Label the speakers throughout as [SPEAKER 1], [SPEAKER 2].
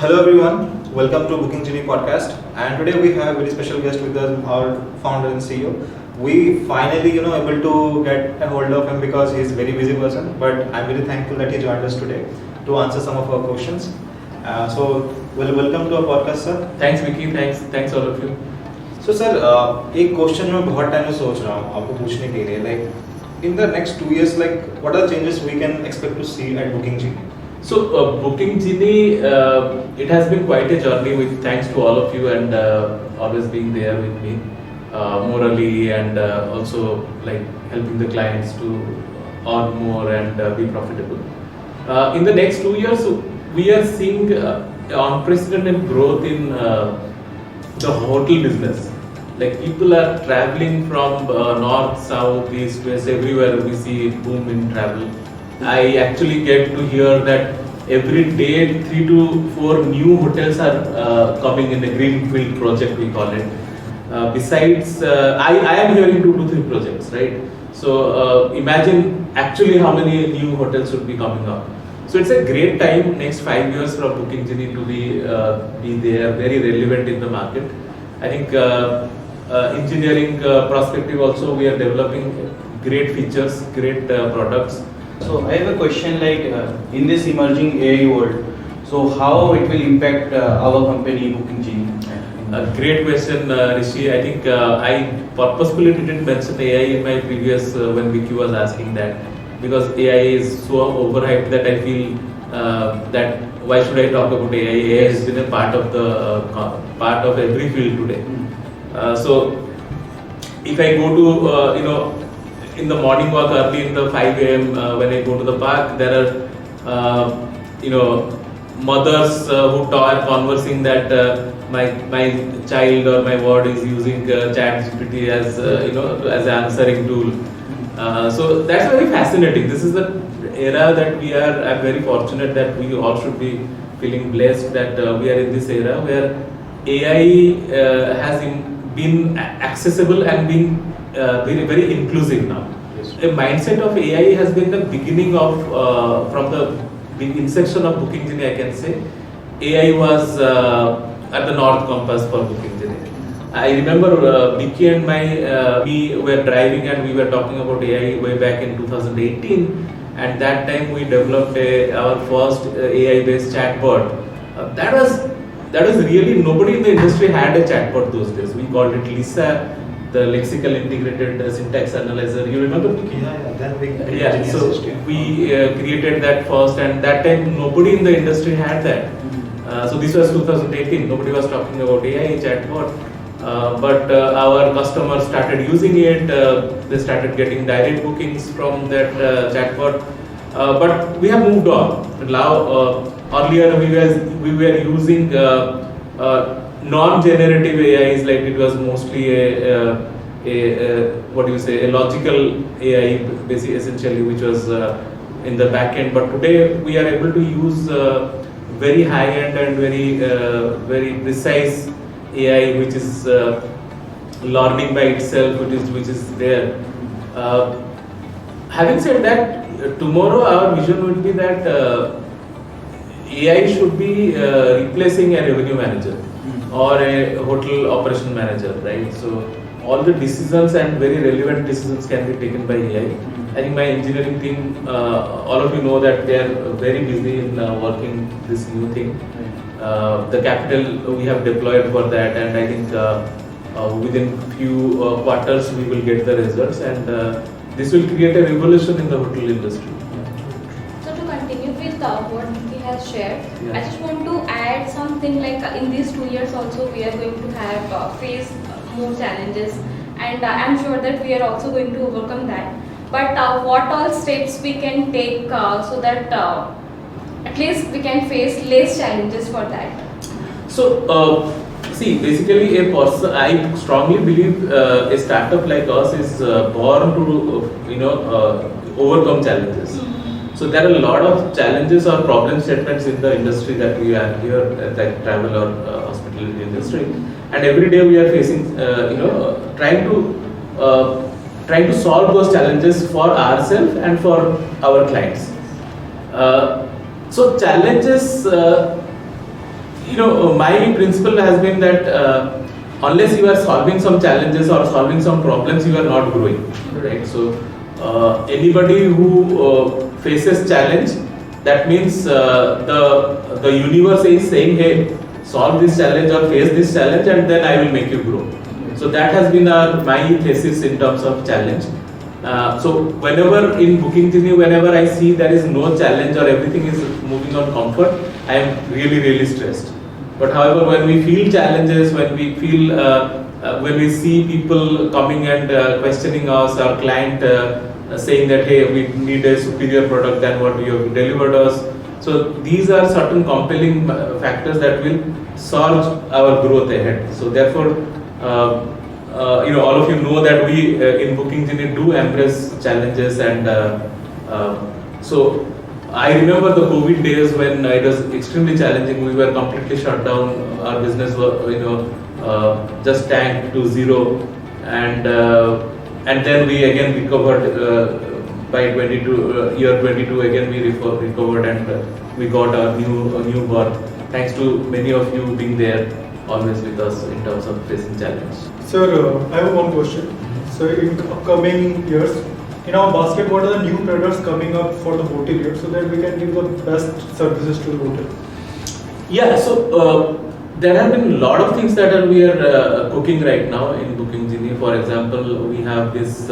[SPEAKER 1] Hello everyone, welcome to Booking Genie podcast. And today we have a very special guest with us, our founder and CEO. We finally, able to get a hold of him because he's a very busy person. But I'm very thankful that he joined us today to answer some of our questions. Welcome to our podcast, sir.
[SPEAKER 2] Thanks Biki, thanks all of you.
[SPEAKER 1] So sir, एक question मैं बहुत time से सोच रहा हूँ आपको पूछने के लिए, like in the next 2 years, like what are the changes we can expect to see at Booking Genie?
[SPEAKER 2] So Booking Genie, it has been quite a journey with thanks to all of you and always being there with me morally and also like helping the clients to earn more and be profitable. In the next 2 years, we are seeing unprecedented growth in the hotel business. Like people are traveling from north, south, east, west, everywhere we see boom in travel. I actually get to hear that every day 3 to 4 new hotels are coming in the greenfield project, we call it. Besides, I am hearing 2 to 3 projects, right? So imagine actually how many new hotels should be coming up. So it's a great time next 5 years for Booking Genie to be there, very relevant in the market. I think engineering perspective also we are developing great features, great products.
[SPEAKER 3] So I have a question like in this emerging AI world, so how it will impact our company Booking Genie?
[SPEAKER 2] Great question, Rishi. I think I purposefully didn't mention AI in my previous when Biki was asking that because AI is so overhyped that I feel that why should I talk about AI? AI has been a part of the part of every field today. So if I go to in the morning walk early in the 5 a.m. When I go to the park, there are mothers who are conversing that my child or my ward is using chat GPT as as an answering tool. So that's very fascinating. This is the era that we are. I'm very fortunate that we all should be feeling blessed that we are in this era where AI has been accessible and been very, very inclusive now.
[SPEAKER 1] Yes.
[SPEAKER 2] A mindset of AI has been the beginning of from the inception of Booking Genie. I can say AI was at the North Compass for Booking Genie. I remember Biki and we were driving and we were talking about AI way back in 2018. At that time, we developed our first AI-based chatbot. That was really nobody in the industry had a chatbot those days. We called it Lisa, the lexical integrated syntax analyzer. You remember? Yeah. So we created that first, and that time nobody in the industry had that. So this was 2018. Nobody was talking about AI chatbot, but our customers started using it. They started getting direct bookings from that chatbot. But we have moved on. Now, earlier we were using non-generative AIs, like it was mostly a logical AI, basically essentially, which was in the back end. But today we are able to use very high-end and very precise AI, which is learning by itself, which is there. Having said that, tomorrow our vision would be that AI should be replacing a revenue manager or a hotel operation manager, right? So all the decisions and very relevant decisions can be taken by AI. I think my engineering team, all of you know that they are very busy in working this new thing. The capital we have deployed for that, and I think within few quarters we will get the results, and this will create a revolution in the hotel industry.
[SPEAKER 4] So to continue with what Biki has shared,
[SPEAKER 2] Yeah.
[SPEAKER 4] I just want to add something like in these 2 years also we are going to have face more challenges, and I'm sure that we are also going to overcome that. But what all steps we can take so that at least we can face less challenges for that?
[SPEAKER 2] So, see, basically a person, I strongly believe a startup like us is born to, overcome challenges. So there are a lot of challenges or problem statements in the industry that we are here, like travel or hospitality industry. And every day we are facing, trying to solve those challenges for ourselves and for our clients. So challenges my principle has been that unless you are solving some challenges or solving some problems, you are not growing, right? So anybody who faces challenge, that means the universe is saying, hey, solve this challenge or face this challenge, and then I will make you grow. So that has been my thesis in terms of challenge. So whenever in Booking Genie, whenever I see there is no challenge or everything is moving on comfort, I am really stressed. But however, when we feel challenges, when we feel, when we see people coming and questioning us, our client saying that, hey, we need a superior product than what you have delivered us. So these are certain compelling factors that will surge our growth ahead. So therefore, all of you know that we in Booking Genie do embrace challenges, and so I remember the COVID days when it was extremely challenging. We were completely shut down. Our business was, just tanked to zero, and then we again recovered. By 22, year 22, again we recovered, and we got a new birth. Thanks to many of you being there, always with us in terms of facing challenge.
[SPEAKER 5] Sir, I have one question. So in upcoming years, in our basket, what are the new products coming up for the hotelier so that we can give the best services to the hotel?
[SPEAKER 2] Yeah, so there have been a lot of things that we are cooking right now in Booking Genie. For example, we have this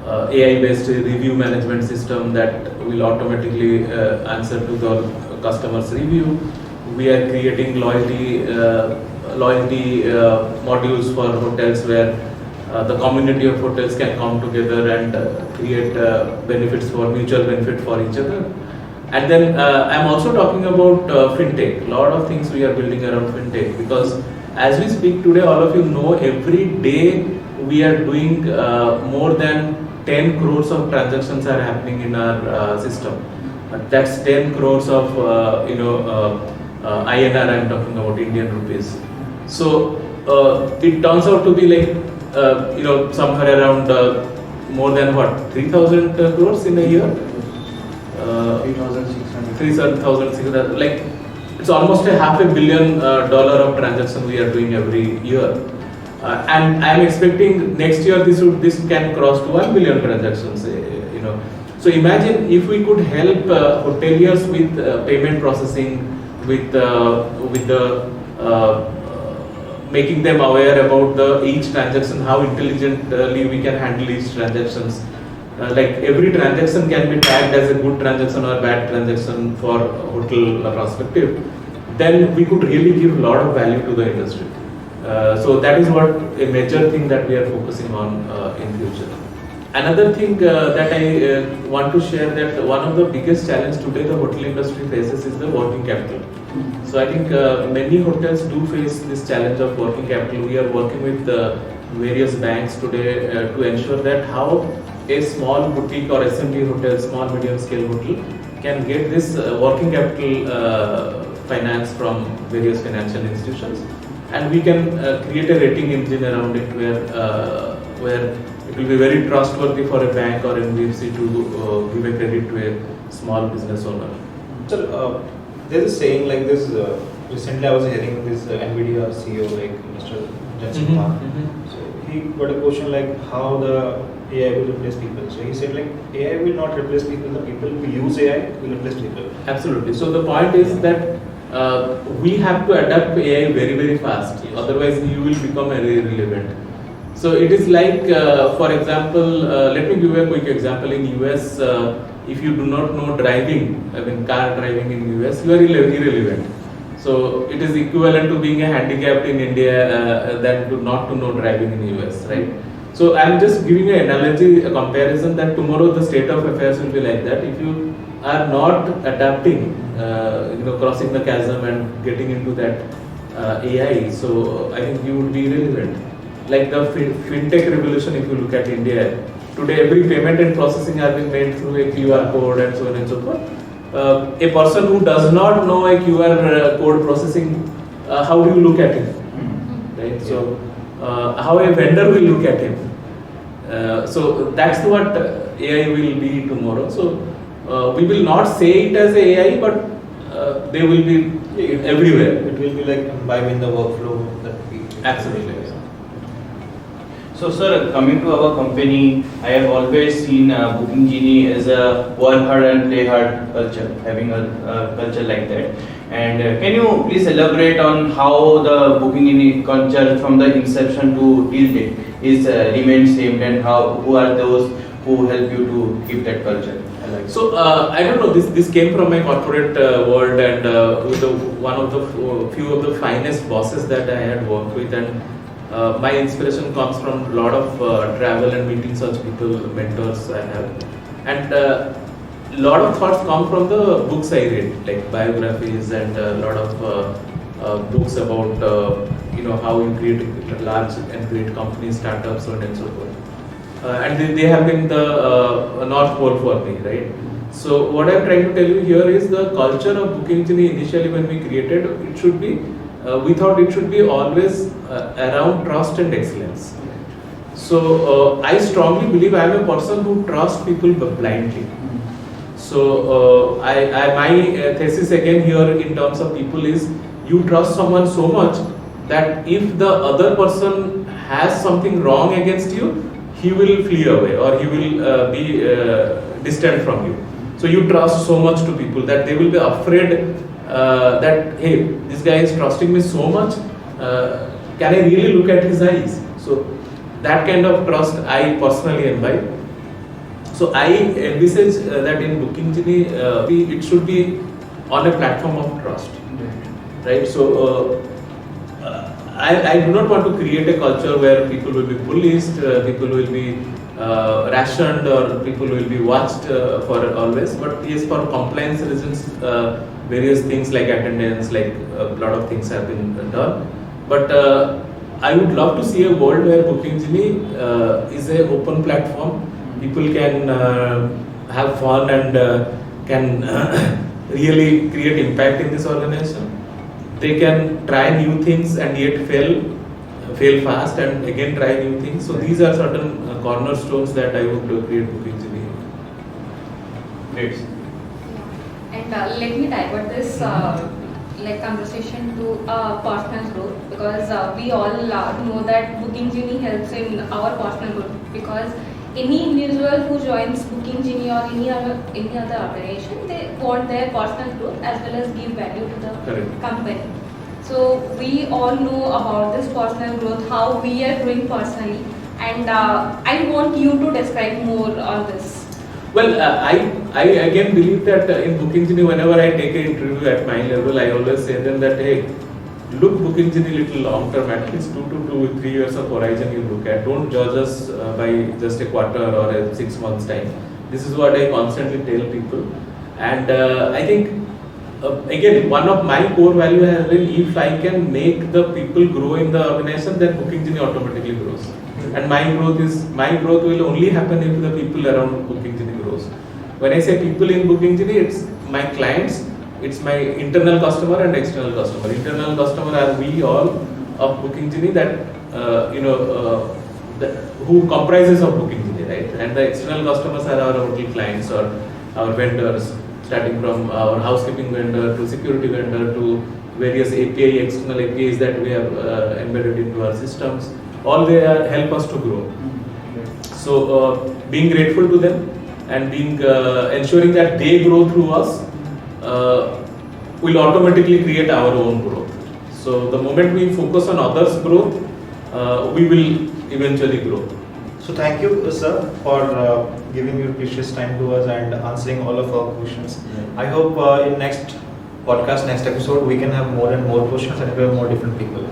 [SPEAKER 2] AI-based review management system that will automatically answer to the customer's review. We are creating loyalty modules for hotels where the community of hotels can come together and create mutual benefit for each other. And then I'm also talking about fintech. A lot of things we are building around fintech, because as we speak today, all of you know, every day we are doing more than 10 crores of transactions are happening in our system. That's 10 crores of INR I'm talking about, Indian rupees. So it turns out to be like somewhere around more than 3,000 crores in a year. 3,600. Like it's almost $500 million of transaction we are doing every year. And I'm expecting next year this can cross to 1 billion transactions. So imagine if we could help hoteliers with payment processing, with the making them aware about each transaction, how intelligently we can handle each transactions. Like every transaction can be tagged as a good transaction or bad transaction for hotel perspective. Then we could really give a lot of value to the industry. So that is what a major thing that we are focusing on in future. Another thing that I want to share, that one of the biggest challenge today the hotel industry faces is the working capital. So I think many hotels do face this challenge of working capital. We are working with various banks today to ensure that how a small boutique or SMB hotel, small medium scale hotel, can get this working capital finance from various financial institutions. And we can create a rating engine around it where it will be very trustworthy for a bank or NBFC to give a credit to a small business owner.
[SPEAKER 1] Sir, there's a saying like this. Recently, I was hearing this NVIDIA CEO, like Mr. Jensen Huang. So he got a question like how the AI will replace people. So he said like AI will not replace people. The people who use AI will replace people.
[SPEAKER 2] Absolutely. So the point is that we have to adapt AI very fast. Otherwise, you will become irrelevant. So it is like, for example, let me give you a quick example. In US, if you do not know driving, car driving in US, you are irrelevant. So it is equivalent to being a handicapped in India than to not to know driving in US, right? So I am just giving an analogy, a comparison that tomorrow the state of affairs will be like that. If you are not adapting, crossing the chasm and getting into that AI, so I think you would be irrelevant. Like the fintech revolution, if you look at India, today every payment and processing has been made through a QR code and so on and so forth. A person who does not know a QR code processing, how do you look at him? Right? So how a vendor will look at him. So that's what AI will be tomorrow. So we will not say it as AI, but there will be everywhere.
[SPEAKER 1] It will be like imbibing the workflow that we.
[SPEAKER 2] Absolutely.
[SPEAKER 3] So, sir, coming to our company, I have always seen Booking Genie as a work hard and play hard culture, having a culture like that. And can you please elaborate on how the Booking Genie culture from the inception to till date is remains same, and who are those who help you to keep that culture alive?
[SPEAKER 2] So I don't know. This came from my corporate world, and with one of the few of the finest bosses that I had worked with, and my inspiration comes from a lot of travel and meeting such people, mentors I have, and a lot of thoughts come from the books I read, like biographies and a lot of books about how you create large and great companies, startups, so on and so forth. And they have been the North Pole for me, right? So what I'm trying to tell you here is the culture of Booking Genie initially when we created, it should be, we thought it should be always around trust and excellence. So I strongly believe I am a person who trusts people blindly. So my thesis again here in terms of people is you trust someone so much that if the other person has something wrong against you, he will flee away or he will be distant from you. So you trust so much to people that they will be afraid that, hey, this guy is trusting me so much, can I really look at his eyes? So that kind of trust I personally imbibe. So I envisage that in Booking Genie, it should be on a platform of trust, right? So I do not want to create a culture where people will be policed, people will be rationed, or people will be watched for always. But yes, for compliance reasons, various things like attendance, like a lot of things have been done. But I would love to see a world where Booking Genie is an open platform. People can have fun and can really create impact in this organization. They can try new things and yet fail fast and again try new things. So these are certain cornerstones that I would create Booking Genie.
[SPEAKER 3] Great.
[SPEAKER 4] And let me divert this conversation to personal growth, because we all know that Booking Genie helps in our personal growth, because any individual who joins Booking Genie or any other organization, they want their personal growth as well as give value to the
[SPEAKER 2] Correct.
[SPEAKER 4] company. So we all know about this personal growth, how we are growing personally, and I want you to describe more on this.
[SPEAKER 2] Well, I again believe that in Booking Genie, whenever I take an interview at my level, I always say them that, hey, look Booking Genie little long term, at least 2 to 3 years of horizon you look at. Don't judge us by just a quarter or a 6 months time. This is what I constantly tell people. And I think, again, one of my core values has been, if I can make the people grow in the organization, then Booking Genie automatically grows. And my growth will only happen if the people around Booking Genie grows. When I say people in Booking Genie, it's my clients, it's my internal customer and external customer. Internal customer are we all of Booking Genie that who comprises of Booking Genie, right? And the external customers are our hotel clients or our vendors, starting from our housekeeping vendor to security vendor to various external APIs that we have embedded into our systems. All they help us to grow. So being grateful to them and being ensuring that they grow through us will automatically create our own growth. So the moment we focus on others' growth, we will eventually grow.
[SPEAKER 1] So thank you, sir, for giving your precious time to us and answering all of our questions. I hope in next podcast, next episode, we can have more and more questions and we have more different people.